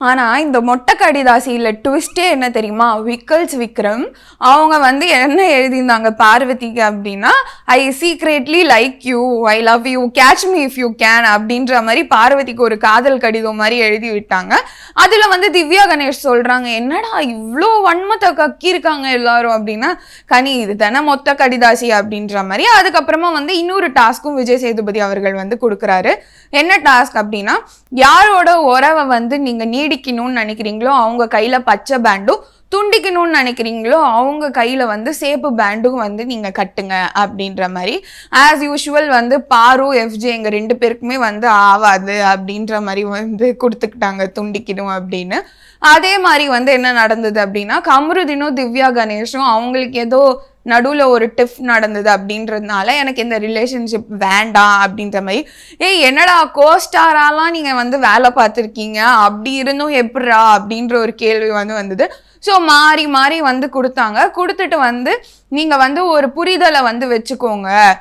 ஆனா இந்த மொட்டை கடிதாசியில ட்விஸ்டே என்ன தெரியுமா? விக்கல்ஸ் விக்ரம் அவங்க வந்து என்ன எழுதியிருந்தாங்க பார்வதிக்கு அப்படின்னா, I secretly like you, I love you, catch me if you can அப்படின்ற மாதிரி பார்வதிக்கு ஒரு காதல் கடிதம் மாதிரி எழுதி விட்டாங்க. அதுல வந்து திவ்யா கணேஷ் சொல்றாங்க, என்னடா இவ்வளோ வன்மத்தை கக்கியிருக்காங்க எல்லாரும் அப்படின்னா, கனி இது தானே மொத்த கடிதாசி அப்படின்ற மாதிரி. அதுக்கப்புறமா வந்து இன்னொரு டாஸ்க்கும் விஜய் சேதுபதி அவர்கள் வந்து கொடுக்குறாரு. என்ன டாஸ்க் அப்படின்னா, யாரோட உறவை வந்து நீங்க நீடிக்கணும்னு நினைக்கிறீங்களோ அவங்க கையில பச்சை பேண்டும், துண்டிக்கணும்னு நினைக்கிறீங்களோ அவங்க கையில வந்து சேப்பு பேண்டும் வந்து நீங்க கட்டுங்க அப்படின்ற மாதிரி. ஆஸ் யூஷுவல் வந்து பாரு எஃப்ஜே எங்க 2 பேருக்குமே வந்து ஆவாது அப்படின்ற மாதிரி வந்து கொடுத்துக்கிட்டாங்க துண்டிக்கணும் அப்படின்னு. அதே மாதிரி வந்து என்ன நடந்தது அப்படின்னா, கமருதீனும் திவ்யா கணேஷும் அவங்களுக்கு ஏதோ நடுவில் ஒரு டிஃப் நடந்தது அப்படின்றதுனால எனக்கு இந்த ரிலேஷன்ஷிப் வேண்டாம் அப்படின்ற மாதிரி. என்னடா கோஸ்டாராலாம் நீங்கள் வந்து வேலை பார்த்துருக்கீங்க, அப்படி இருந்தும் எப்படிரா அப்படின்ற ஒரு கேள்வி வந்து வந்தது. ஸோ மாறி மாறி வந்து கொடுத்தாங்க. கொடுத்துட்டு வந்து நீங்கள் வந்து ஒரு புரிதலை வந்து வச்சுக்கோங்க,